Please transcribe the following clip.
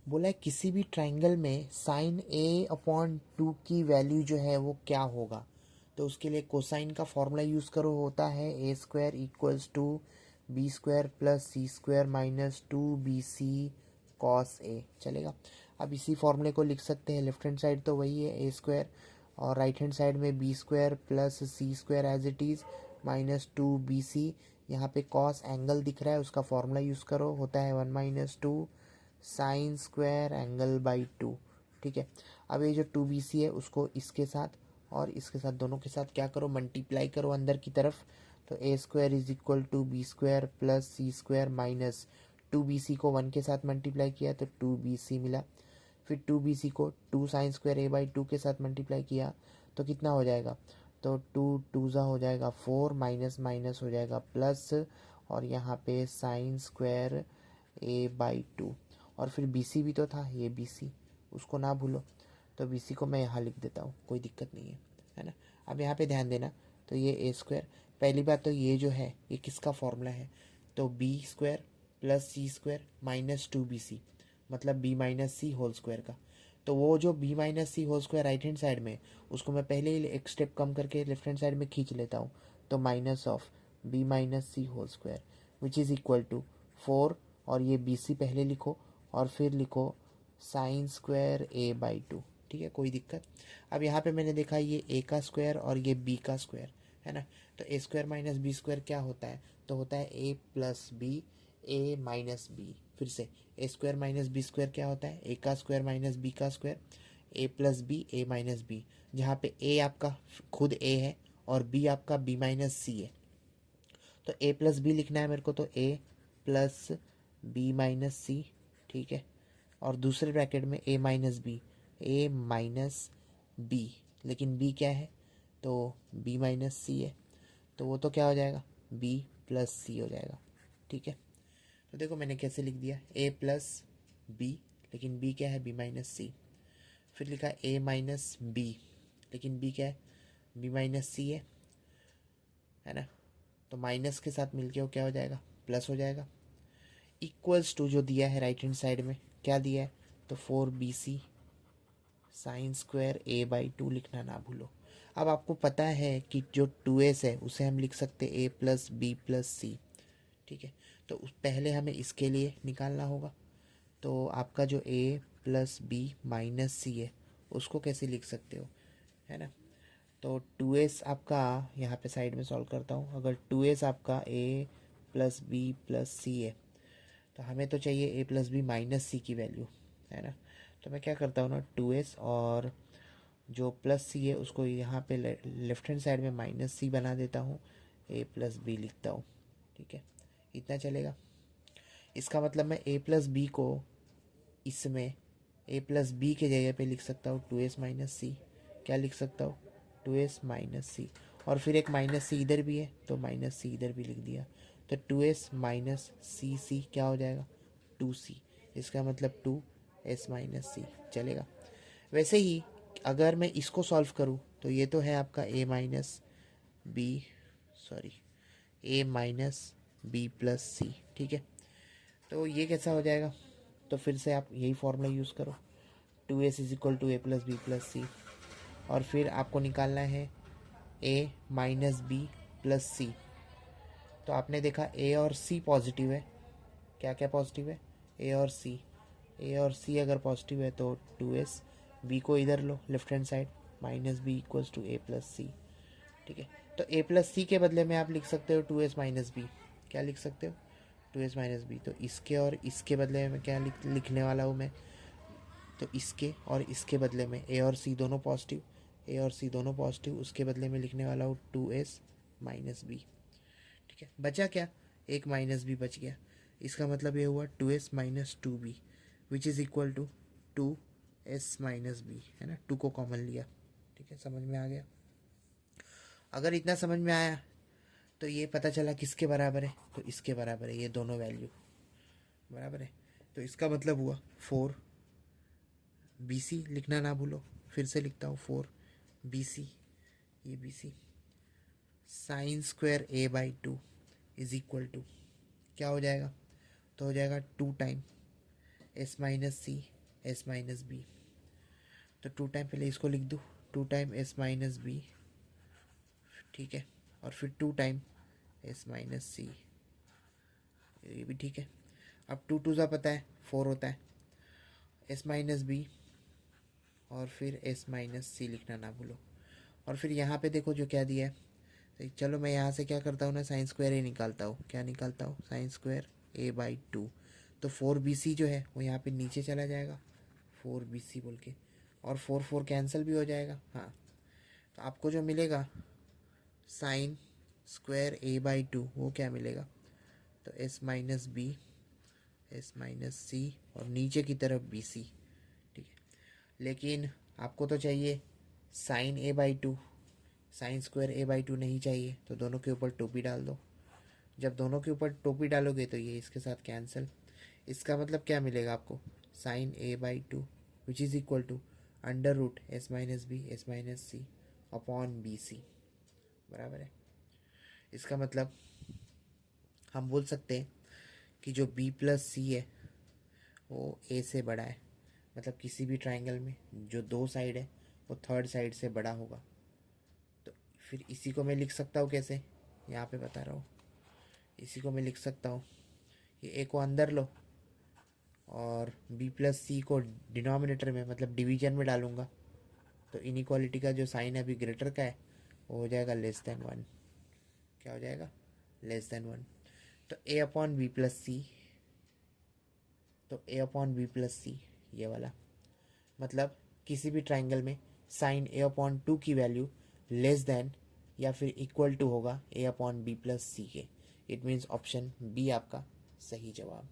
बोला है किसी भी ट्राइंगल में साइन ए अपॉन टू की वैल्यू जो है वो क्या होगा। तो उसके लिए कोसाइन का फॉर्मूला यूज़ करो, होता है A square equals to B square plus C square minus two B C cos A. चलेगा। अब इसी फॉर्मूले को लिख सकते हैं, लेफ्ट हैंड साइड तो वही है ए स्क्वायर और राइट हैंड साइड में B square plus C square as it is minus two B C. यहाँ पे कॉस एंगल दिख रहा है, उसका फॉर्मूला यूज़ करो, होता है one minus two sine square angle by two. ठीक है। अब ये जो टू बी सी है उसको इसके साथ और इसके साथ दोनों के साथ क्या करो, मल्टीप्लाई करो अंदर की तरफ। तो A square is equal to B square plus C square minus two B C को वन के साथ मल्टीप्लाई किया तो टू बी सी मिला। फिर टू बी सी को two sine square A by two के साथ मल्टीप्लाई किया तो कितना हो जाएगा, तो टू टू ज़ा हो जाएगा फोर, माइनस माइनस हो जाएगा प्लस, और यहाँ पे sign square A by to. और फिर बी सी भी तो था, ये बी सी, उसको ना भूलो। तो बी सी को मैं यहाँ लिख देता हूँ, कोई दिक्कत नहीं है ना। अब यहाँ पे ध्यान देना, तो ये ए स्क्वायर, पहली बात तो ये जो है ये किसका फॉर्मूला है, तो B square plus C square minus two B C, मतलब B minus C whole square का। तो वो जो B minus C whole square right hand side में, उसको मैं पहले ही एक स्टेप कम करके लेफ्ट हैंड साइड में खींच लेता हूँ। तो minus of B minus C whole square which is equal to four, और ये बी सी पहले लिखो और फिर लिखो sine square A by two. ठीक है, कोई दिक्कत। अब यहाँ पे मैंने देखा ये ए का स्क्वायर और ये बी का स्क्वायर है ना। तो A square minus B square क्या होता है, तो होता है ए प्लस बी ए माइनस बी। फिर से ए स्क्वायर माइनस बी स्क्वायर क्या होता है, ए का स्क्वायर माइनस बी का स्क्वायर, ए प्लस बी ए माइनस बी, जहाँ पे ए आपका खुद ए है और बी आपका बी माइनस सी है। तो ए प्लस बी लिखना है मेरे को, तो ए प्लस बी माइनस सी। ठीक है। और दूसरे ब्रैकेट में ए माइनस बी, ए माइनस बी, लेकिन बी क्या है, तो बी माइनस सी है। तो वो तो क्या हो जाएगा, बी प्लस सी हो जाएगा। ठीक है। तो देखो मैंने कैसे लिख दिया, ए प्लस बी, लेकिन बी क्या है, बी माइनस सी। फिर लिखा ए माइनस बी, लेकिन बी क्या है, बी माइनस सी है ना। तो माइनस के साथ मिलके वो क्या हो जाएगा, प्लस हो जाएगा। इक्वल्स टू जो दिया है राइट हैंड साइड में क्या दिया है, तो four B C sine square A by two लिखना ना भूलो। अब आपको पता है कि जो टू एस है उसे हम लिख सकते ए प्लस बी प्लस सी। ठीक है। तो पहले हमें इसके लिए निकालना होगा। तो आपका जो ए प्लस बी माइनस सी है उसको कैसे लिख सकते हो, है ना। तो टू एस आपका यहाँ पे साइड में सॉल्व करता हूँ। अगर टू एस आपका ए प्लस बी प्लस सी है तो हमें तो चाहिए ए प्लस बी माइनस सी की वैल्यू, है ना। तो मैं क्या करता हूँ ना, टू एस और जो प्लस सी है उसको यहाँ पे लेफ्ट हैंड साइड में माइनस सी बना देता हूँ, ए प्लस बी लिखता हूँ। ठीक है, इतना चलेगा। इसका मतलब मैं ए प्लस बी को इसमें ए प्लस बी के जगह पे लिख सकता हूँ टू एस माइनस सी। क्या लिख सकता हूँ, टू एस माइनस सी, और फिर एक माइनस सी इधर भी है तो माइनस सी इधर भी लिख दिया। तो टू एस माइनस सी सी क्या हो जाएगा, टू सी। इसका मतलब टू एस माइनस सी। चलेगा। वैसे ही अगर मैं इसको सॉल्व करूँ तो ये तो है आपका ए माइनस बी, सॉरी, ए माइनस बी प्लस सी। ठीक है। तो ये कैसा हो जाएगा, तो फिर से आप यही फॉर्मूला यूज़ करो, two S is equal to A plus B plus C. और फिर आपको निकालना है A minus B plus C. तो आपने देखा ए और सी पॉजिटिव है, क्या क्या पॉजिटिव है, ए और सी। ए और सी अगर पॉजिटिव है तो टू एस, बी को इधर लो left hand side, minus B equals to A plus C. ठीक है। तो ए प्लस सी के बदले में आप लिख सकते हो टू एस माइनस बी। क्या लिख सकते हो, टू एस माइनस बी। तो इसके और इसके बदले में क्या लिखने वाला हूँ मैं, तो इसके और इसके बदले में ए और सी दोनों पॉजिटिव, ए और सी दोनों पॉजिटिव, उसके बदले में लिखने वाला हूँ टू एस माइनस बी। ठीक है, बचा क्या, एक माइनस बी बच गया। इसका मतलब ये हुआ two S minus two B which is equal to two S minus B, है ना, टू को कॉमन लिया। ठीक है, समझ में आ गया। अगर इतना समझ में आया तो ये पता चला किसके बराबर है, तो इसके बराबर है, ये दोनों वैल्यू बराबर है। तो इसका मतलब हुआ फोर बी सी लिखना ना भूलो। फिर से लिखता हूँ फोर बी सी, ये B C sine square A by two is equal to क्या हो जाएगा, तो हो जाएगा two time S minus C S minus B. तो 2 टाइम पहले इसको लिख दूँ, 2 टाइम एस माइनस बी, ठीक है, और फिर 2 टाइम एस माइनस सी, ये भी ठीक है। अब 2 टू ज़ा पता है 4 होता है, एस माइनस बी और फिर एस माइनस सी लिखना ना भूलो। और फिर यहाँ पे देखो जो क्या दिया है, तो चलो मैं यहाँ से क्या करता हूँ ना, साइन स्क्वायर ए निकालता हूँ। क्या निकालता हूँ? Sign square A by 2। तो 4bc जो है वो यहाँ पे नीचे चला जाएगा, 4bc बोल के, और 4 कैंसिल भी हो जाएगा। हाँ, तो आपको जो मिलेगा साइन स्क्वायर ए बाई 2 वो क्या मिलेगा? तो S minus B, S minus C, और नीचे की तरफ बी सी, ठीक है। लेकिन आपको तो चाहिए sine A by 2, sine square A by 2 नहीं चाहिए, तो दोनों के ऊपर टोपी डाल दो। जब दोनों के ऊपर टोपी डालोगे तो ये इसके साथ कैंसिल। इसका मतलब क्या मिलेगा आपको? Sine A by 2 which is equal to under root S minus B, S minus C upon B C, बराबर है। इसका मतलब हम बोल सकते हैं कि जो बी प्लस सी है वो ए से बड़ा है। मतलब किसी भी ट्राइंगल में जो 2 साइड है वो थर्ड साइड से बड़ा होगा। तो फिर इसी को मैं लिख सकता हूँ कैसे? यहाँ पे बता रहा हूँ। इसी को मैं लिख सकता हूँ, ये ए को अंदर लो और बी प्लस सी को डिनोमिनेटर में, मतलब डिवीजन में डालूंगा। तो इनइक्वालिटी का जो साइन है अभी ग्रेटर का है वो हो जाएगा लेस देन 1। क्या हो जाएगा? Less than 1। तो ए अपॉन बी प्लस सी, तो ए अपॉन बी प्लस सी ये वाला, मतलब किसी भी ट्राइंगल में साइन ए अपॉन 2 की वैल्यू लेस देन या फिर इक्वल टू होगा ए अपॉन बी प्लस सी के। इट मीन्स ऑप्शन बी आपका सही जवाब।